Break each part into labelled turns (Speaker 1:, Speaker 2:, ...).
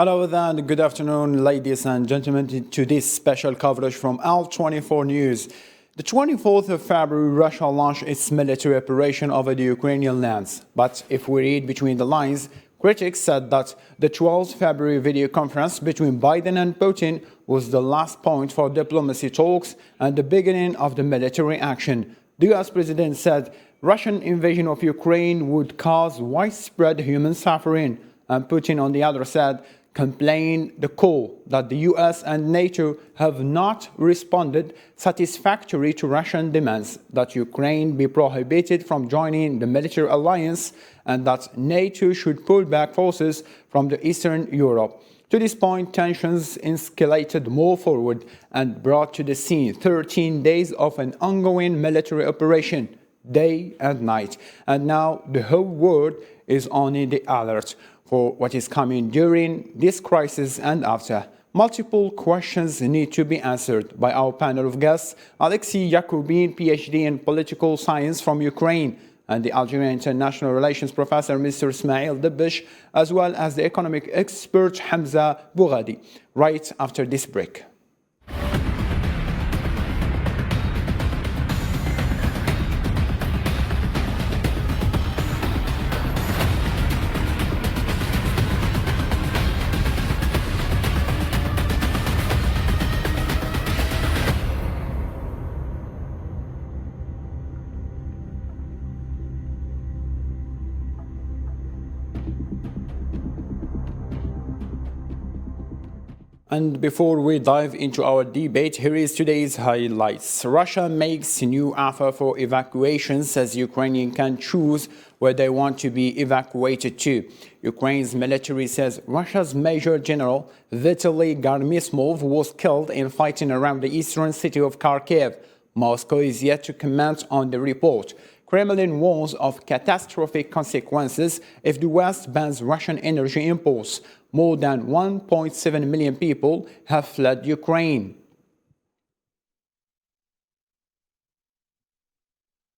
Speaker 1: Hello there and good afternoon, ladies and gentlemen, to this special coverage from L24 News. The 24th of February, Russia launched its military operation over the Ukrainian lands. But if we read between the lines, critics said that the 12th February video conference between Biden and Putin was the last point for diplomacy talks and the beginning of the military action. The US president said Russian invasion of Ukraine would cause widespread human suffering. And Putin, on the other side, complained the call that the US and NATO have not responded satisfactorily to Russian demands that Ukraine be prohibited from joining the military alliance and that NATO should pull back forces from the Eastern Europe. To this point, tensions escalated more forward and brought to the scene 13 days of an ongoing military operation, day and night. And now the whole world is on the alert for what is coming during this crisis and after. Multiple questions need to be answered by our panel of guests, Alexei Yakubin, PhD in political science from Ukraine, and the Algerian International Relations Professor Mr. Ismail Dibish, as well as the economic expert Hamza Bouradi, right after this break. And before we dive into our debate, here is today's highlights. Russia makes new offer for evacuations as Ukrainians can choose where they want to be evacuated to. Ukraine's military says Russia's Major General Vitaly Garmismov was killed in fighting around the eastern city of Kharkiv. Moscow is yet to comment on the report. Kremlin warns of catastrophic consequences if the West bans Russian energy imports. More than 1.7 million people have fled Ukraine.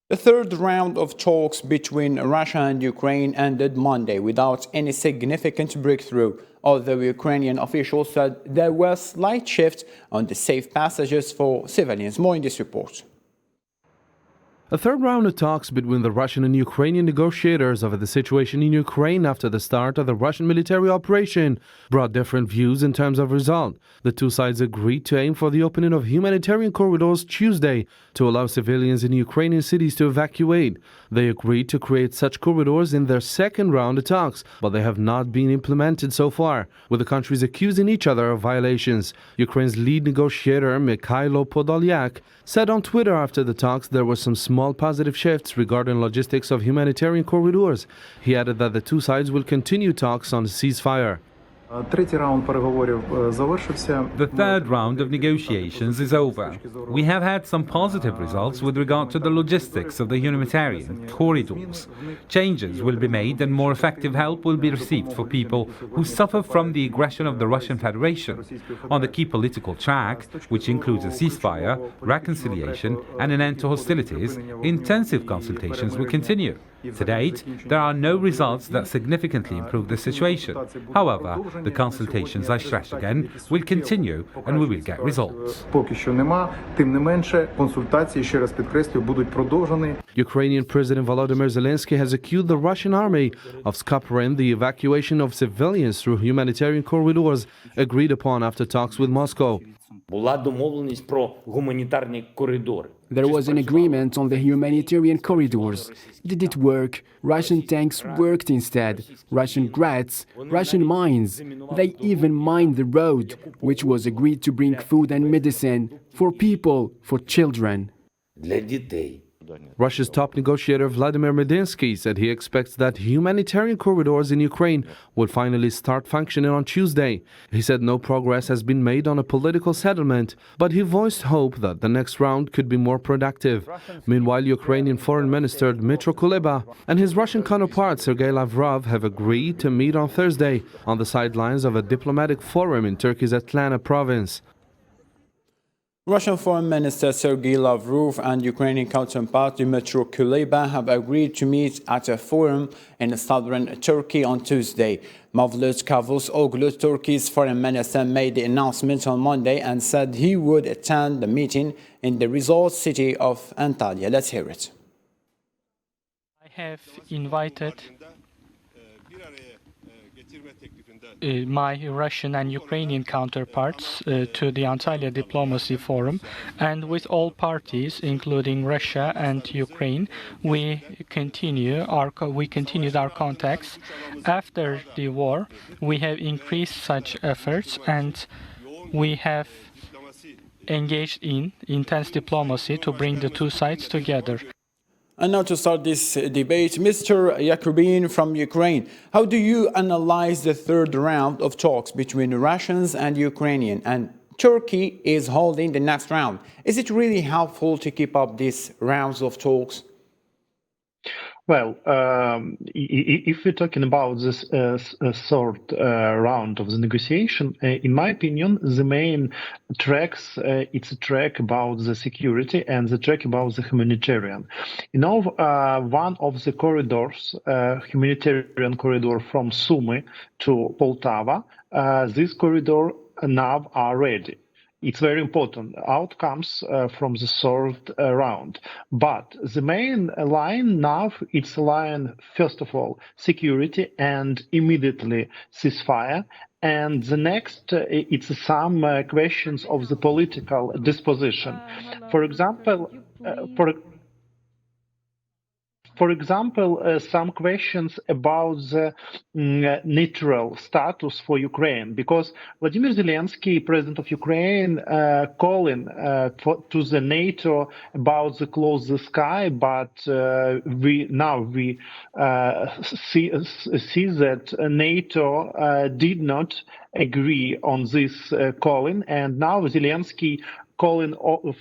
Speaker 1: The third round of talks between Russia and Ukraine ended Monday without any significant breakthrough, although Ukrainian officials said there was a slight shift on the safe passages for civilians. More in this report.
Speaker 2: A third round of talks between the Russian and Ukrainian negotiators over the situation in Ukraine after the start of the Russian military operation brought different views in terms of result. The two sides agreed to aim for the opening of humanitarian corridors Tuesday to allow civilians in Ukrainian cities to evacuate. They agreed to create such corridors in their second round of talks, but they have not been implemented so far, with the countries accusing each other of violations. Ukraine's lead negotiator, Mikhailo Podolyak, said on Twitter after the talks there were some small positive shifts regarding logistics of humanitarian corridors. He added that the two sides will continue talks on a ceasefire.
Speaker 3: The
Speaker 4: third round of negotiations is over. We have had some positive results with regard to the logistics of the humanitarian corridors. Changes will be made and more effective help will be received for people who suffer from the aggression of the Russian Federation. On the key political track, which includes a ceasefire, reconciliation and an end to hostilities, intensive consultations will continue. To date, there are no results that significantly improve the situation. However, the consultations, I stress again, will continue and we will get results.
Speaker 2: Ukrainian President Volodymyr Zelensky has accused the Russian army of scuppering the evacuation of civilians through humanitarian corridors agreed upon after talks with Moscow.
Speaker 5: There was an agreement on the humanitarian corridors. Did it work? Russian tanks worked instead. Russian grats, Russian mines. They even mined the road, which was agreed to bring food and medicine for people, for children.
Speaker 2: Russia's top negotiator Vladimir Medinsky said he expects that humanitarian corridors in Ukraine will finally start functioning on Tuesday. He said no progress has been made on a political settlement, but he voiced hope that the next round could be more productive. Meanwhile, Ukrainian Foreign Minister Dmytro Kuleba and his Russian counterpart Sergei Lavrov have agreed to meet on Thursday on the sidelines of a diplomatic forum in Turkey's Atlanta province.
Speaker 1: Russian Foreign Minister Sergei Lavrov and Ukrainian counterpart Dmytro Kuleba have agreed to meet at a forum in southern Turkey on Tuesday. Mevlut Cavusoglu, Turkey's foreign minister, made the announcement on Monday and said he would attend the meeting in the resort city of Antalya. Let's hear it.
Speaker 3: I have invited my Russian and Ukrainian counterparts to the Antalya Diplomacy Forum, and with all parties, including Russia and Ukraine, we continued our contacts. After the war, we have increased such efforts, and we have engaged in intense diplomacy to bring the two sides together.
Speaker 1: And now to start this debate, Mr. Yakubin from Ukraine, how do you analyze the third round of talks between Russians and Ukrainians? And Turkey is holding the next round. Is it really helpful to keep up these rounds of talks?
Speaker 6: Well, if we're talking about this third round of the negotiation, in my opinion, the main tracks, it's a track about the security and the track about the humanitarian. You know, one of the corridors, humanitarian corridor from Sumy to Poltava, this corridor now are ready. It's very important outcomes from the third round. But the main line now, it's a line, first of all, security and immediately ceasefire. And the next, it's some questions of the political disposition. For example, some questions about the neutral status for Ukraine, because Vladimir Zelensky, president of Ukraine, calling to the NATO about the close the sky, but we see that NATO did not agree on this calling, and now Zelensky calling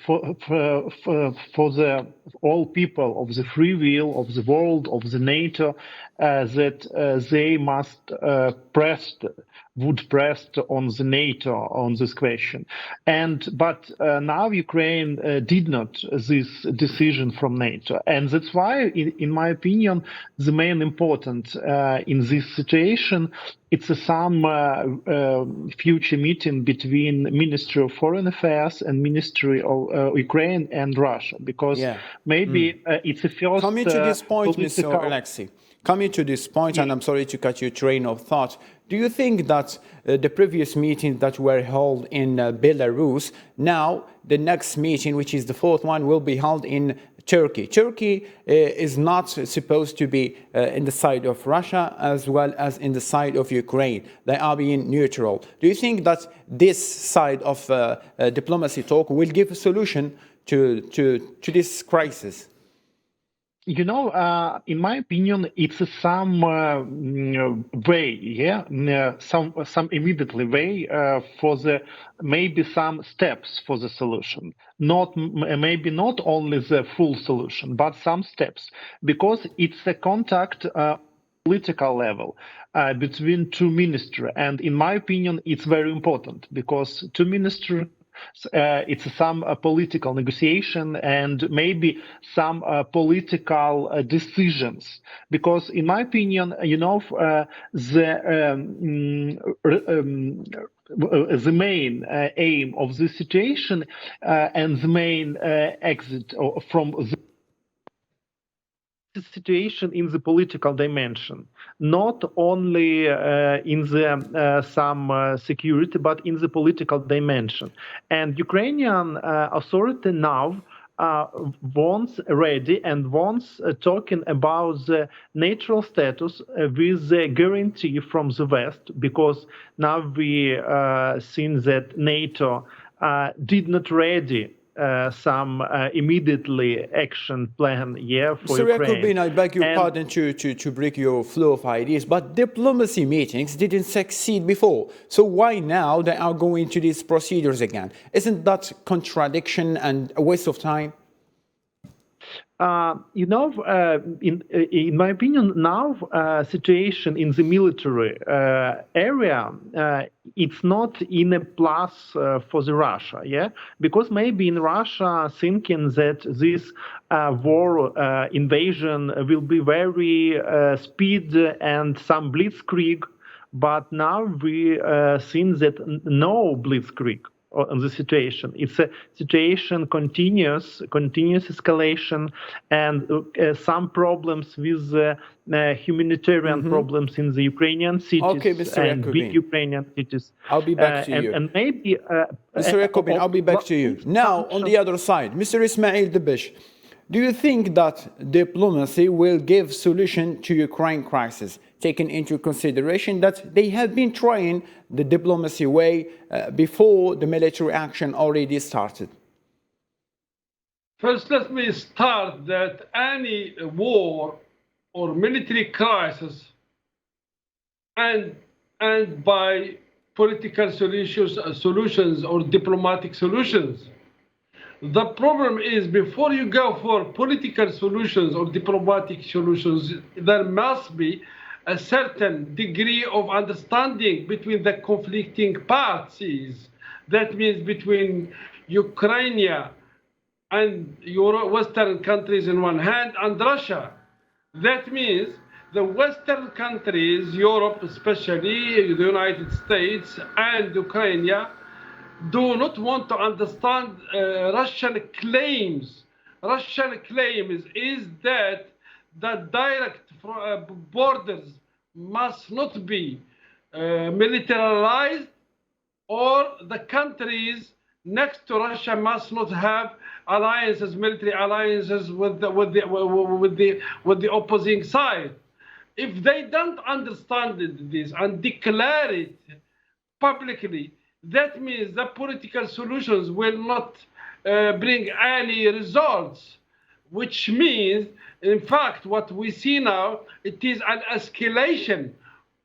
Speaker 6: for the all people of the free will of the world of the NATO that they must would press on the NATO on this question. But now Ukraine did not this decision from NATO, and that's why, in my opinion, the main important in this situation, it's some future meeting between Ministry of Foreign Affairs and Ministry of Ukraine and Russia, because maybe it's a first.
Speaker 1: Coming to this point, Mr. Alexei. Coming to this point, and I'm sorry to cut your train of thought, do you think that the previous meetings that were held in Belarus, now the next meeting, which is the fourth one, will be held in Turkey? Turkey is not supposed to be in the side of Russia as well as in the side of Ukraine. They are being neutral. Do you think that this side of diplomacy talk will give a solution to this crisis?
Speaker 6: You know, in my opinion, it's some way, some immediately way for the maybe some steps for the solution. Maybe not only the full solution, but some steps, because it's a contact political level between two ministries, and in my opinion, it's very important because two ministries. It's some political negotiation and maybe some political decisions, because in my opinion, you know, the main aim of this situation and the main exit from the situation in the political dimension, not only in the some security, but in the political dimension. And Ukrainian authority now wants ready and wants talking about the natural status with the guarantee from the West, because now we seen that NATO did not ready some immediately action plan for
Speaker 1: Sir
Speaker 6: Ukraine.
Speaker 1: Yakubin, I beg your pardon to break your flow of ideas, but diplomacy meetings didn't succeed before. So why now they are going to these procedures again? Isn't that contradiction and a waste of time?
Speaker 6: In my opinion, now situation in the military area, it's not in a plus for the Russia, yeah, because maybe in Russia thinking that this war invasion will be very speed and some blitzkrieg, but now we think that no blitzkrieg on the situation. It's a situation continuous escalation, and some problems with humanitarian problems in the Ukrainian cities and big Ukrainian cities.
Speaker 1: I'll be back to you.
Speaker 6: And maybe
Speaker 1: Mr. Yakubin, I'll be back to you. Now, on the other side, Mr. Ismail Dibish, do you think that diplomacy will give solution to Ukraine crisis, taking into consideration that they have been trying the diplomacy way before the military action already started?
Speaker 7: First, let me start that any war or military crisis and by political solutions or diplomatic solutions. The problem is before you go for political solutions or diplomatic solutions, there must be a certain degree of understanding between the conflicting parties. That means between Ukraine and Western countries in one hand and Russia. That means the Western countries, Europe especially, the United States and Ukraine, do not want to understand Russian claims. Russian claims is that the direct borders must not be militarized, or the countries next to Russia must not have alliances, military alliances with the opposing side. If they don't understand this and declare it publicly, that means the political solutions will not bring any results, which means, in fact, what we see now, it is an escalation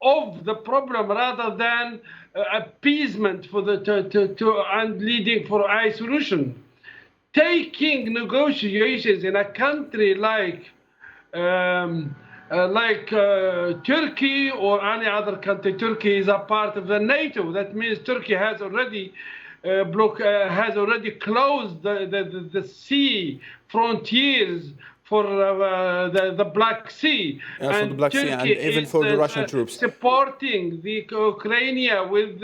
Speaker 7: of the problem rather than appeasement for and leading for a solution. Taking negotiations in a country like Turkey or any other country. Turkey is a part of the NATO. That means Turkey has already closed the sea frontiers for the Black Sea.
Speaker 1: For the Black Sea and even for the Russian troops.
Speaker 7: Supporting the Ukraine with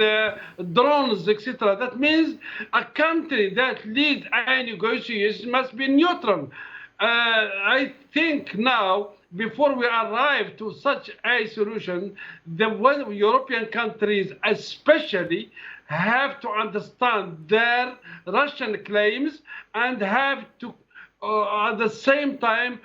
Speaker 7: drones, etc. That means a country that leads a negotiation must be neutral. I think now, before we arrive to such a solution, the European countries especially have to understand their Russian claims and have to, at the same time,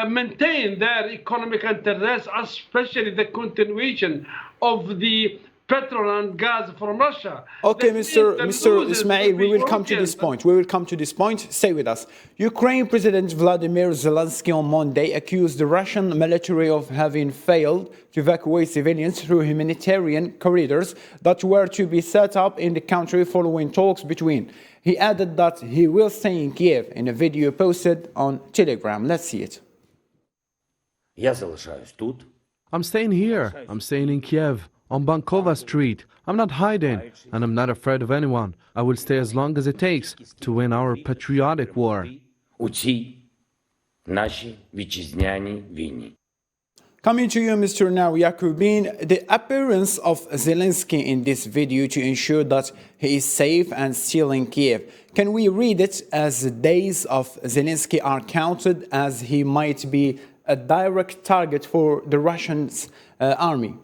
Speaker 7: maintain their economic interests, especially the continuation of the petrol and gas from Russia.
Speaker 1: Okay, Mr. Ismail, we will come to this point. We will come to this point. Stay with us. Ukraine President Vladimir Zelensky on Monday accused the Russian military of having failed to evacuate civilians through humanitarian corridors that were to be set up in the country following talks between. He added that he will stay in Kiev in a video posted on Telegram. Let's see it.
Speaker 2: I'm staying here. I'm staying in Kiev, on Bankova Street. I'm not hiding, and I'm not afraid of anyone. I will stay as long as it takes to win our patriotic war.
Speaker 1: Coming to you, Mr. Now Yakubin, the appearance of Zelensky in this video to ensure that he is safe and still in Kiev. Can we read it as the days of Zelensky are counted, as he might be a direct target for the Russian army?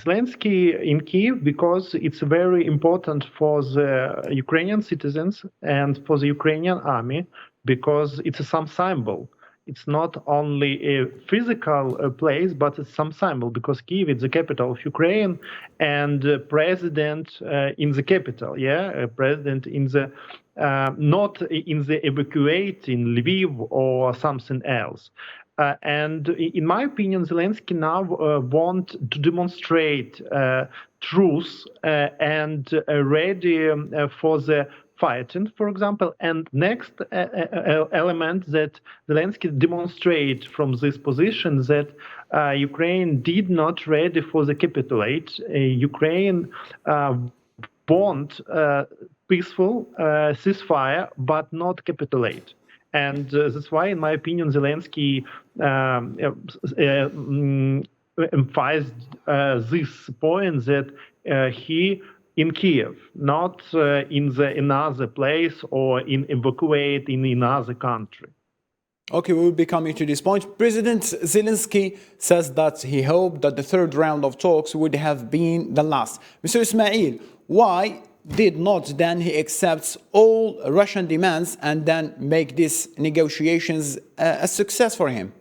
Speaker 6: Zelensky in Kiev, because it's very important for the Ukrainian citizens and for the Ukrainian army, because it's some symbol. It's not only a physical place, but it's some symbol, because Kiev is the capital of Ukraine, and president in the capital, president in the not in the evacuate in Lviv or something else. And in my opinion, Zelensky now wants to demonstrate truth and ready for the fighting, for example. And next element that Zelensky demonstrate from this position that Ukraine did not ready for the capitulate. Ukraine want peaceful ceasefire, but not capitulate. And that's why, in my opinion, Zelensky emphasized this point that he in Kiev, not in another place or in evacuate in another country.
Speaker 1: Okay, we will be coming to this point. President Zelensky says that he hoped that the third round of talks would have been the last. Mr. Ismail, why did not then he accept all Russian demands and then make these negotiations a success for him?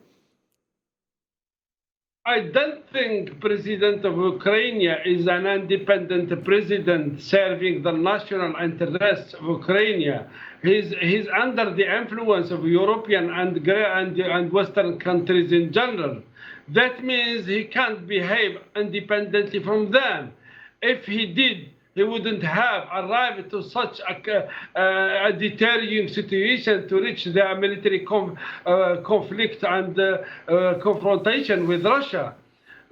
Speaker 7: I don't think President of Ukraine is an independent president serving the national interests of Ukraine. He's under the influence of European and Western countries in general. That means he can't behave independently from them. If he did, he wouldn't have arrived to such a deterring situation to reach the military conflict and confrontation with Russia.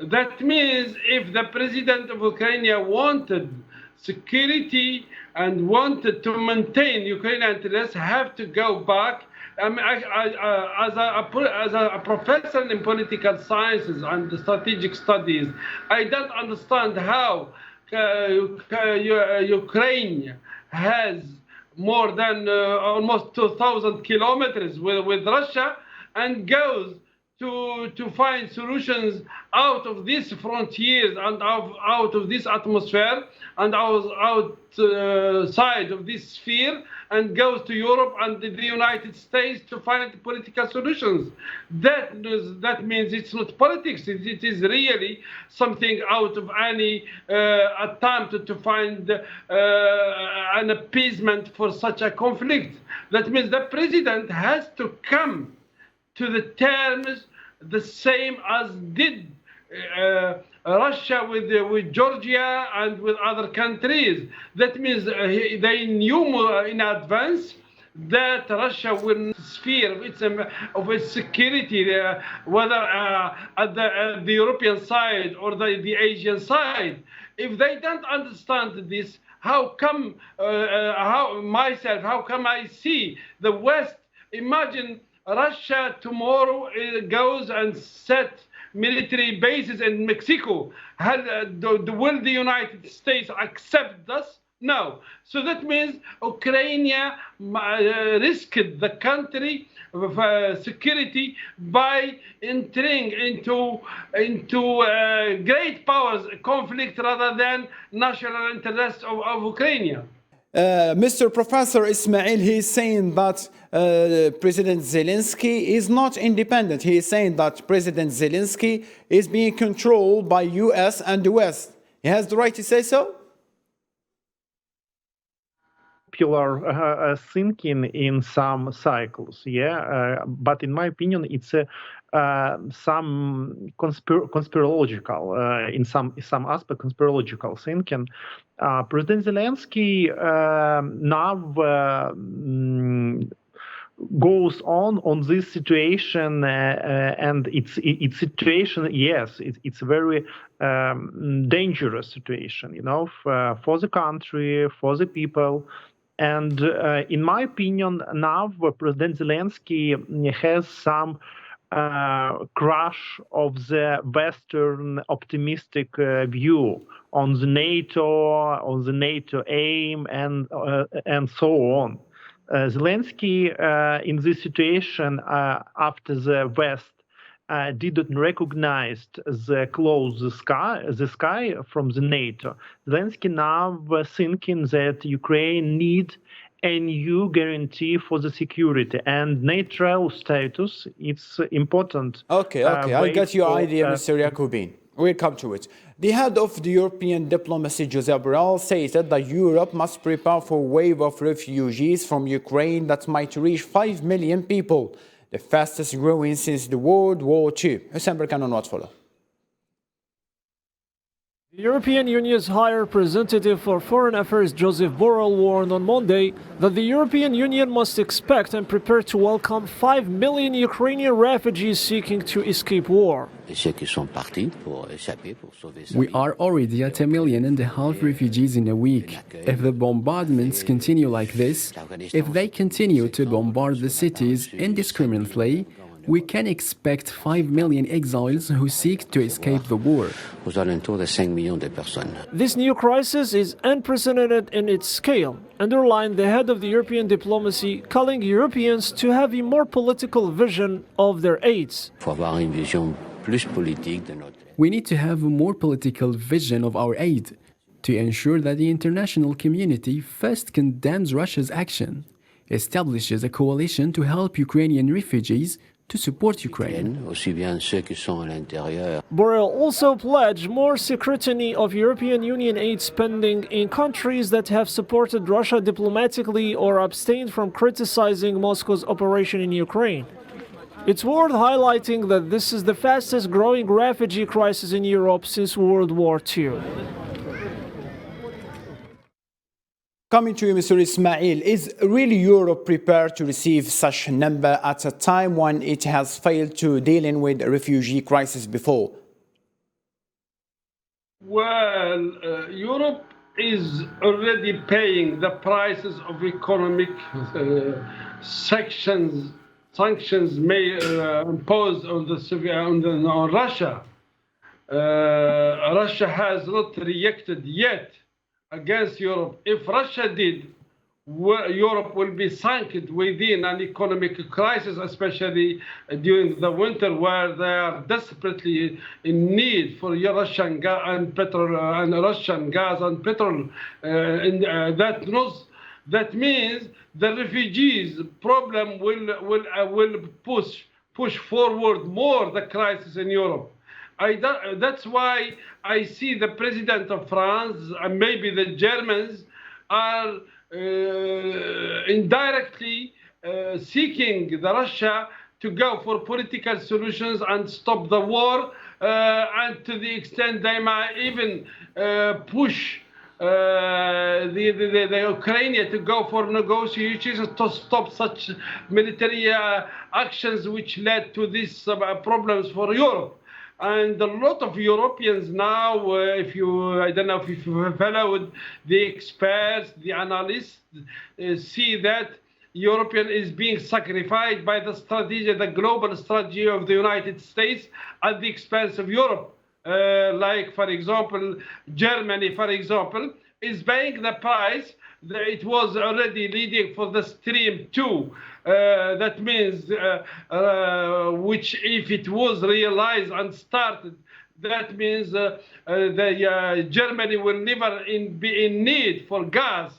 Speaker 7: That means if the president of Ukraine wanted security and wanted to maintain Ukrainian interests, have to go back. As a professor in political sciences and strategic studies, I don't understand how Ukraine has more than almost 2,000 kilometers with Russia and goes to find solutions out of these frontiers and out of this atmosphere and outside of this sphere and goes to Europe and the United States to find political solutions. That means it's not politics. It is really something out of any attempt to find an appeasement for such a conflict. That means the president has to come to the terms the same as did Russia with Georgia and with other countries. That means they knew in advance that Russia will sphere of its security, whether at the European side or the Asian side. If they don't understand this, how come I see the West? Imagine Russia tomorrow goes and set military bases in Mexico. Will the United States accept this? No. So that means Ukraine risked the country security by entering into great powers conflict rather than national interests of Ukraine.
Speaker 1: Mr. Professor Ismail, he is saying that President Zelensky is not independent. He is saying that President Zelensky is being controlled by US and the West. He has the right to say so?
Speaker 6: Popular thinking in some cycles, but in my opinion, it's some conspirological, in some aspect, conspirological thinking. President Zelensky now goes on this situation, and its situation. Yes, it's a very dangerous situation, for the country, for the people. And in my opinion, now President Zelensky has some crush of the Western optimistic view on the NATO aim, and so on. Zelensky, in this situation, after the West didn't recognize the sky from the NATO, Zelensky now thinking that Ukraine needs a new guarantee for the security, and neutral status, it's important.
Speaker 1: Okay, I got your idea, Mr. Yakubin. We'll come to it. The head of the European diplomacy, Josep Borrell, stated that Europe must prepare for a wave of refugees from Ukraine that might reach 5 million people. the fastest growing since the World War II. Hussein Berkan on what follow.
Speaker 8: The European Union's High Representative for Foreign Affairs Joseph Borrell warned on Monday that the European Union must expect and prepare to welcome 5 million Ukrainian refugees seeking to escape war.
Speaker 5: We are already at 1.5 million refugees in a week. If the bombardments continue like this, if they continue to bombard the cities indiscriminately, we can expect 5 million exiles who seek to escape the war.
Speaker 8: This new crisis is unprecedented in its scale, underlined the head of the European diplomacy, calling Europeans to have a more political vision of their aids.
Speaker 5: We need to have a more political vision of our aid to ensure that the international community first condemns Russia's action, establishes a coalition to help Ukrainian refugees, to support Ukraine.
Speaker 8: Borrell also pledged more scrutiny of European Union aid spending in countries that have supported Russia diplomatically or abstained from criticizing Moscow's operation in Ukraine. It's worth highlighting that this is the fastest growing refugee crisis in Europe since World War II.
Speaker 1: Coming to you, Mr. Ismail, is really Europe prepared to receive such a number at a time when it has failed to dealing with a refugee crisis before?
Speaker 7: Well, Europe is already paying the prices of economic sanctions imposed on Russia. Russia has not reacted yet against Europe. If Russia did, Europe will be sunk within an economic crisis, especially during the winter, where they are desperately in need for Russian gas and petrol That means the refugees problem will push forward more the crisis in Europe. That's why I see the president of France and maybe the Germans are indirectly seeking the Russia to go for political solutions and stop the war, and to the extent they might even push the Ukraine to go for negotiations to stop such military actions which led to these problems for Europe. And a lot of Europeans now, I don't know if you followed the experts, the analysts, see that European is being sacrificed by the strategy, the global strategy of the United States at the expense of Europe. Like, for example, Germany, for example, is paying the price. It was already leading for the Stream 2. That means, which if it was realized and started, that means Germany will never be in need for gas.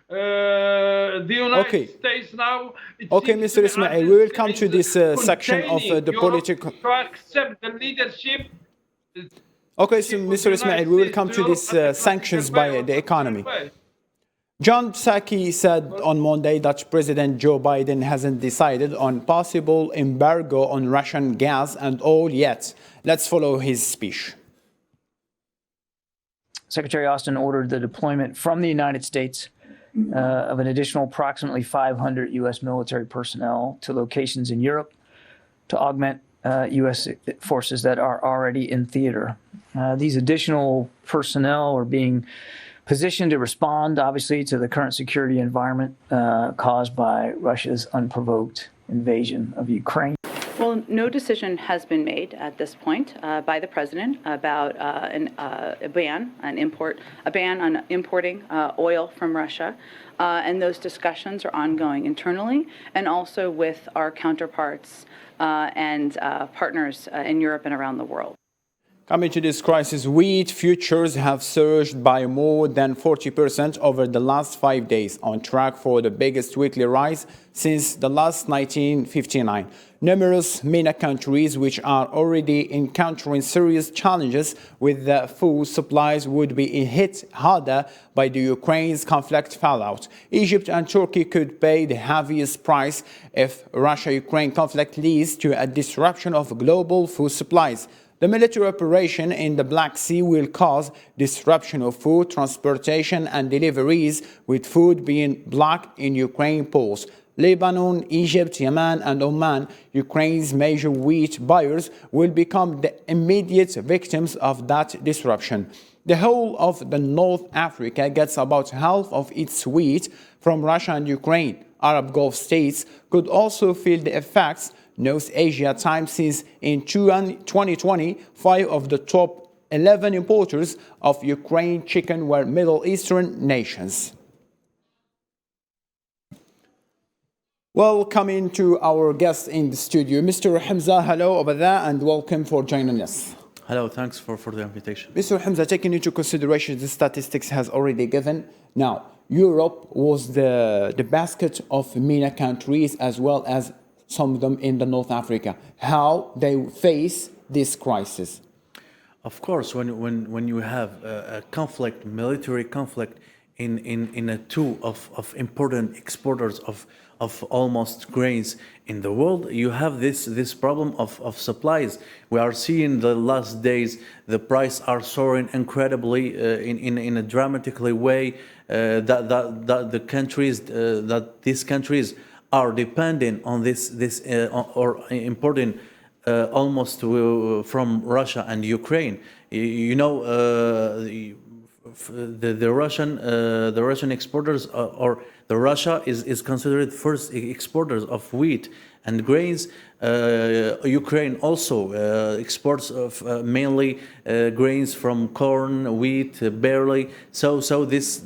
Speaker 7: The United States now...
Speaker 1: Okay, Mr. Ismail, we will come to this section of the political...
Speaker 7: To accept the leadership...
Speaker 1: Okay, so Mr. Ismail, we will come to these sanctions by the economy. John Psaki said on Monday that President Joe Biden hasn't decided on possible embargo on Russian gas and oil yet. Let's follow his speech.
Speaker 9: Secretary Austin ordered the deployment from the United States of an additional approximately 500 U.S. military personnel to locations in Europe to augment U.S. forces that are already in theater. These additional personnel are being positioned to respond, obviously, to the current security environment caused by Russia's unprovoked invasion of Ukraine.
Speaker 10: Well, no decision has been made at this point by the president about a ban on importing oil from Russia, and those discussions are ongoing internally and also with our counterparts and partners in Europe and around the world.
Speaker 1: Coming to this crisis, wheat futures have surged by more than 40% over the last 5 days, on track for the biggest weekly rise since the last 1959. Numerous MENA countries, which are already encountering serious challenges with the food supplies, would be hit harder by the Ukraine's conflict fallout. Egypt and Turkey could pay the heaviest price if Russia-Ukraine conflict leads to a disruption of global food supplies. The military operation in the Black Sea will cause disruption of food transportation and deliveries, with food being blocked in Ukraine ports. Lebanon, Egypt, Yemen and Oman, Ukraine's major wheat buyers, will become the immediate victims of that disruption. The whole of the North Africa gets about half of its wheat from Russia and Ukraine. Arab Gulf states could also feel the effects. North Asia Times says in 2020, 5 of the top 11 importers of Ukraine chicken were Middle Eastern nations. Welcome to our guest in the studio, Mr. Hamza. Hello over there and welcome for joining us.
Speaker 11: Hello, thanks for the invitation.
Speaker 1: Mr. Hamza, taking into consideration the statistics has already given, now Europe was the basket of MENA countries as well as some of them in the North Africa. How they face this crisis?
Speaker 11: Of course, when you have a conflict, military conflict in a two of important exporters of almost grains in the world, you have this problem of supplies. We are seeing the last days the price are soaring incredibly in a dramatically way. That the countries that these countries are dependent on this or importing almost from Russia and Ukraine. You know, the Russian exporters or the Russia is considered first exporters of wheat and grains. Ukraine also exports of mainly grains from corn, wheat, barley. So this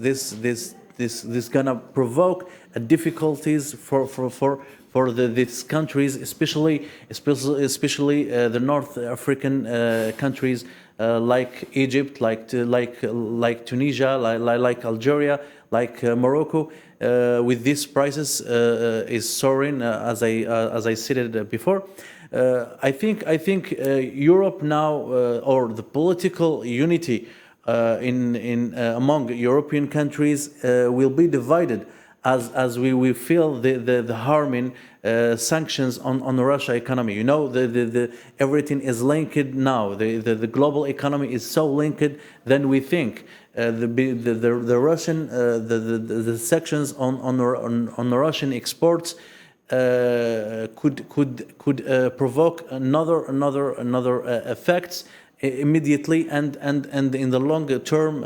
Speaker 11: gonna provoke difficulties for these countries, especially the North African countries like Egypt, like Tunisia, like Algeria, like Morocco. With these prices is soaring, as I stated before. I think Europe now, or the political unity among European countries will be divided as we feel the harming sanctions on the Russia economy. You know, everything is linked now. The global economy is so linked than we think. The Russian the sanctions on the Russian exports could provoke another effects immediately and in the longer term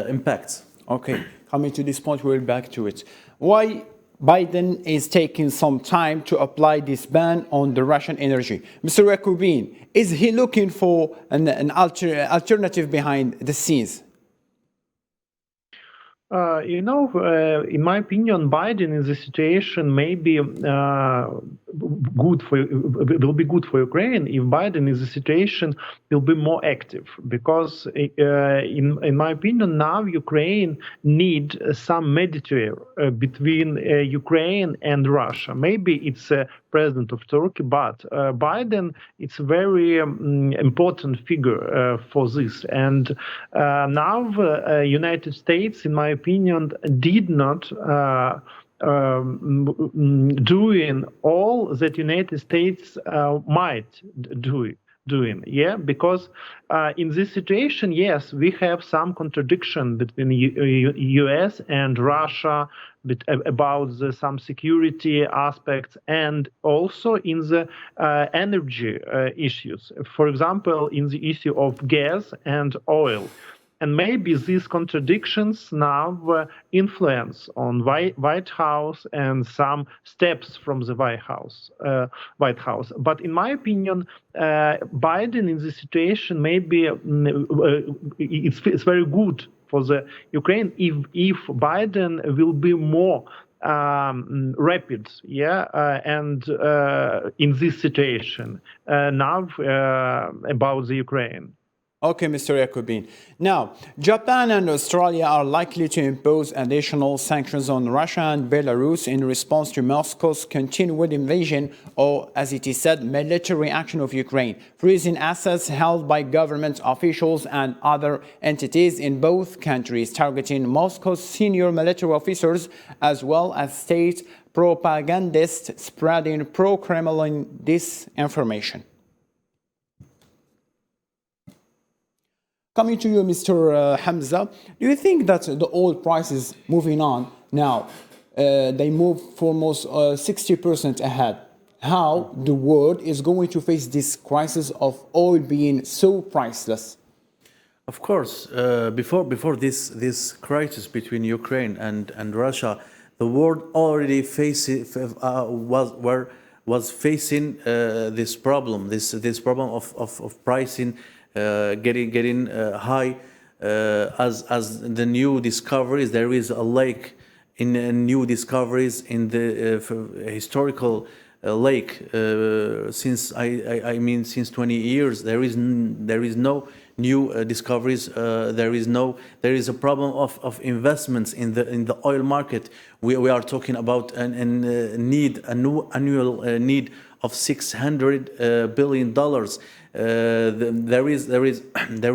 Speaker 11: impacts.
Speaker 1: Okay, coming to this point, we'll back to it. Why Biden is taking some time to apply this ban on the Russian energy? Mr. Yakubin, is he looking for an alternative behind the scenes?
Speaker 6: In my opinion, Biden in this situation may be will be good for Ukraine if Biden in the situation will be more active, because in my opinion now Ukraine need some mediator between Ukraine and Russia. Maybe it's president of Turkey, but Biden it's a very important figure for this. And now United States, in my opinion, did not doing all that United States might doing, because in this situation, yes, we have some contradiction between U.S. and Russia about some security aspects, and also in the energy issues. For example, in the issue of gas and oil. And maybe these contradictions now influence on White House and some steps from the White House. But in my opinion, Biden in this situation maybe it's very good for the Ukraine if Biden will be more rapid, and in this situation now about the Ukraine.
Speaker 1: Okay, Mr. Yakubin. Now, Japan and Australia are likely to impose additional sanctions on Russia and Belarus in response to Moscow's continued invasion, or, as it is said, military action of Ukraine, freezing assets held by government officials and other entities in both countries, targeting Moscow's senior military officers as well as state propagandists spreading pro-Kremlin disinformation. Coming to you, Mr. Hamza, do you think that the oil prices moving on now, they move for almost 60% ahead? How the world is going to face this crisis of oil being so priceless?
Speaker 11: Of course, before this crisis between Ukraine and Russia, the world already was facing this problem of pricing. Getting high as the new discoveries. There is a lake in new discoveries in the historical lake since since 20 years. There is no new discoveries. There is a problem of investments in the oil market. We are talking about an annual need of $600 billion. There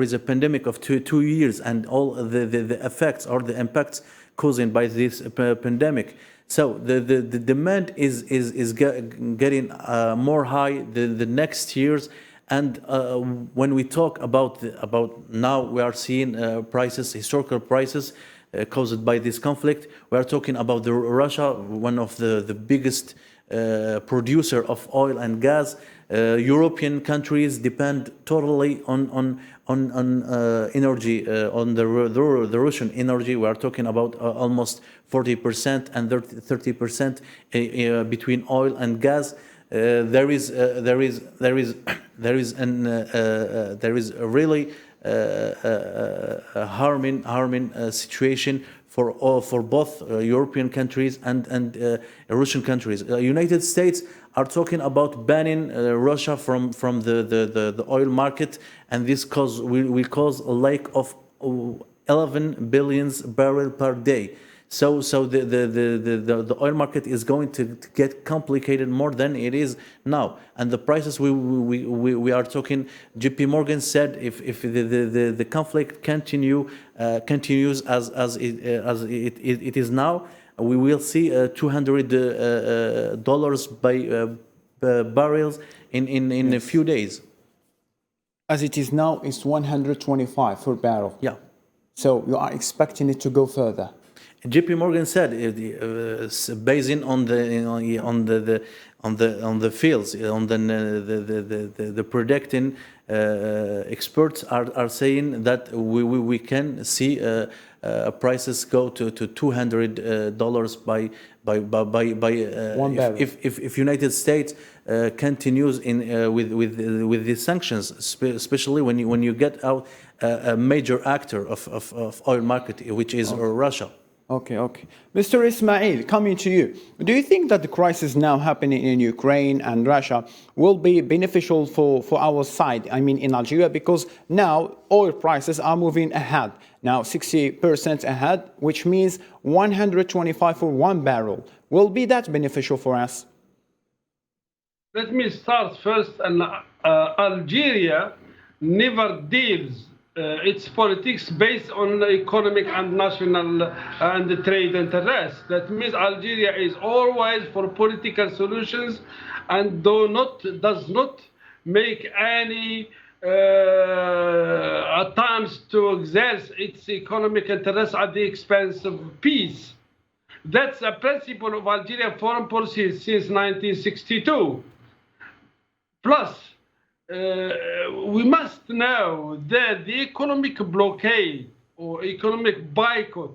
Speaker 11: is a pandemic of two years, and all the effects or the impacts caused by this pandemic. So the demand is getting more high the next years, and when we talk about now, we are seeing historical prices caused by this conflict. We are talking about Russia, one of the biggest producer of oil and gas. European countries depend totally on energy, on the Russian energy. We are talking about almost 40% and 30% between oil and gas. There is a really harming situation for both European countries and Russian countries. United States are talking about banning Russia from the oil market, and this will cause a lack of 11 billion barrels per day. So the oil market is going to get complicated more than it is now, and the prices we are talking. JP Morgan said if the conflict continues as it is now, we will see $200 by barrels in a few days.
Speaker 1: As it is now, it's 125 per barrel.
Speaker 11: Yeah.
Speaker 1: So you are expecting it to go further.
Speaker 11: JP Morgan said, based on the fields, on the predicting experts are saying that we can see prices go to $200 by
Speaker 1: one barrel.
Speaker 11: If United States continues with these sanctions, especially when you get out a major actor of oil market, which is Russia.
Speaker 1: Okay. Mr. Ismail, coming to you. Do you think that the crisis now happening in Ukraine and Russia will be beneficial for our side, I mean in Algeria, because now oil prices are moving ahead, now 60% ahead, which means 125 for one barrel. Will be that beneficial for us?
Speaker 7: Let me start first. Algeria never deals its politics based on economic and national and trade interests. That means Algeria is always for political solutions and does not make any attempts to exert its economic interests at the expense of peace. That's a principle of Algerian foreign policy since 1962. Plus, we must know that the economic blockade or economic boycott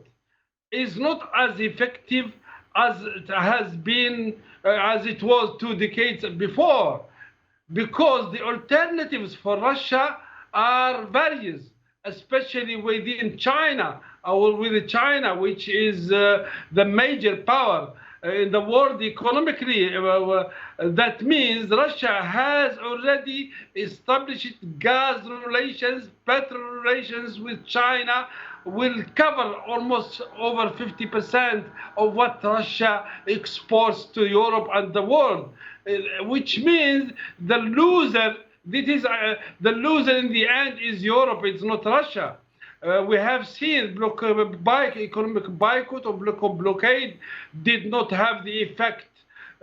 Speaker 7: is not as effective as it has been, as it was 2 decades before, because the alternatives for Russia are various, especially within China, or with China, which is the major power in the world economically. That means Russia has already established gas relations, petrol relations with China, will cover almost over 50% of what Russia exports to Europe and the world, which means the loser, the loser in the end is Europe, it's not Russia. We have seen economic boycott or blockade did not have the effect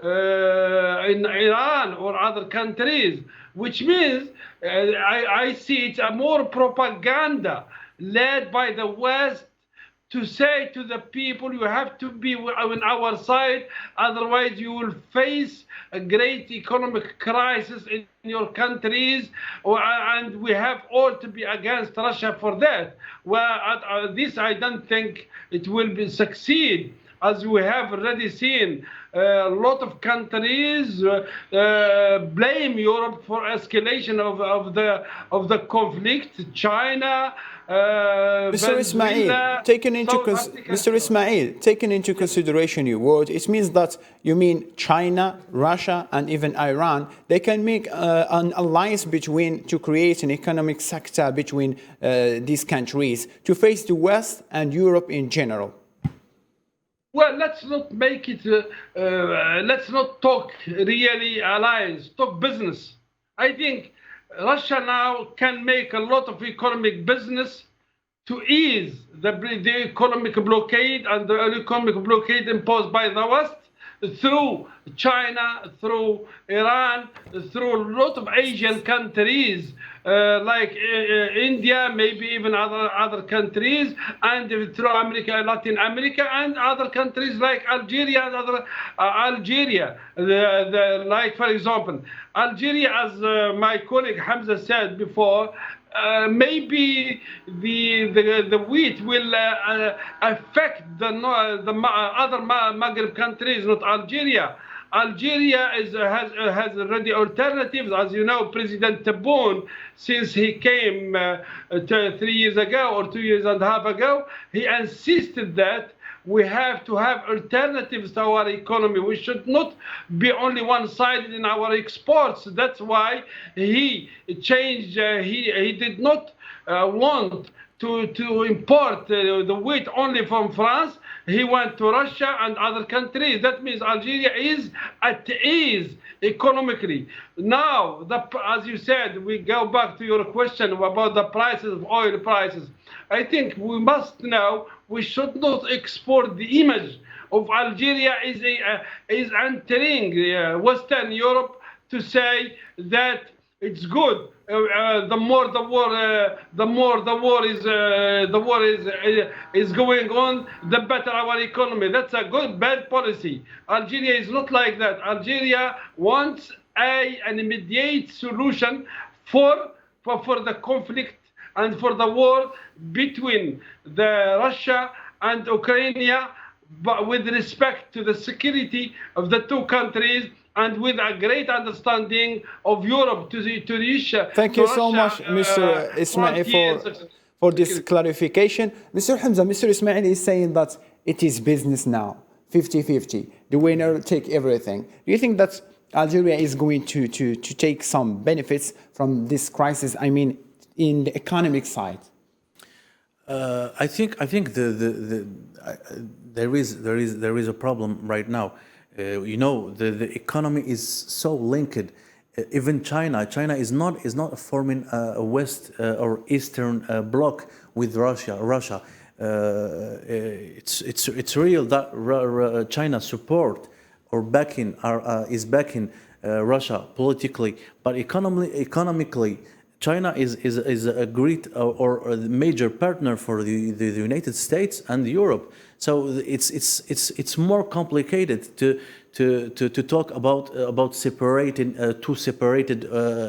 Speaker 7: in Iran or other countries, which means I see it's a more propaganda led by the West to say to the people, you have to be on our side, otherwise you will face a great economic crisis in your countries, and we have all to be against Russia for that. Well, this I don't think it will succeed, as we have already seen. A lot of countries blame Europe for escalation of the conflict. China,
Speaker 1: Mr. Ismail, taking into consideration your word, it means that you mean China, Russia, and even Iran, they can make an alliance to create an economic sector between these countries to face the West and Europe in general.
Speaker 7: Well, let's not make it, let's not talk really alliance, talk business. I think Russia now can make a lot of economic business to ease the economic blockade and the economic blockade imposed by the West through China, through Iran, through a lot of Asian countries like India, maybe even other countries, and through America, Latin America, and other countries like Algeria and other Algeria. Like, for example, Algeria, as my colleague Hamza said before, maybe the wheat will affect the other Maghreb countries, not Algeria. Algeria has already alternatives. As you know, President Tebboune, since he came 3 years ago or 2 years and a half ago, he insisted that we have to have alternatives to our economy. We should not be only one-sided in our exports. That's why he changed, he did not want to import the wheat only from France. He went to Russia and other countries. That means Algeria is at ease economically. Now, as you said, we go back to your question about the prices of oil prices. I think we must know we should not export the image of Algeria is entering Western Europe to say that it's good. The more the war is going on, the better our economy. That's a bad policy. Algeria is not like that. Algeria wants an immediate solution for the conflict and for the war between Russia and Ukraine, but with respect to the security of the two countries and with a great understanding of Europe to reach.
Speaker 1: Thank you so much, Mr. Ismail, for this clarification. Mr. Hamza, Mr. Ismail is saying that it is business now, 50-50. The winner take everything. Do you think that Algeria is going to take some benefits from this crisis? I mean, in the economic side.
Speaker 11: I think there is a problem right now. You know, the economy is so linked. Even China is not forming a West or Eastern bloc with Russia. It's real that China support or is backing Russia politically, but economically. China is a great or a major partner for the United States and Europe. So it's more complicated to talk about separating two separated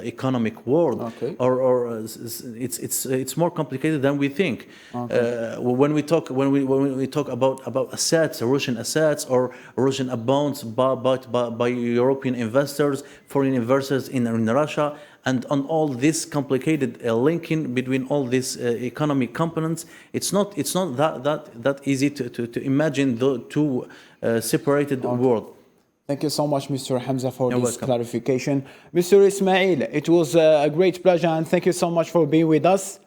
Speaker 11: economic world,
Speaker 1: Okay.
Speaker 11: or it's more complicated than we think.
Speaker 1: Okay.
Speaker 11: When we talk about assets, Russian assets or Russian bonds bought by European investors, foreign investors in Russia, and on all this complicated linking between all these economic components, it's not that easy to imagine the two separated worlds.
Speaker 1: Thank you so much, Mr. Hamza, for
Speaker 11: You're
Speaker 1: this
Speaker 11: welcome.
Speaker 1: clarification. Mr. Ismail, it was a great pleasure, and thank you so much for being with us.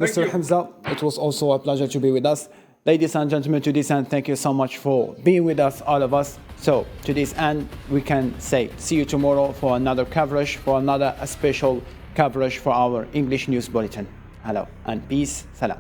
Speaker 7: Thank
Speaker 1: Mr.
Speaker 7: you.
Speaker 1: Hamza, it was also a pleasure to be with us. Ladies and gentlemen, to this end, thank you so much for being with us, all of us. So, to this end, we can say see you tomorrow for another coverage, for another special coverage for our English News Bulletin. Hello, and peace. Salam.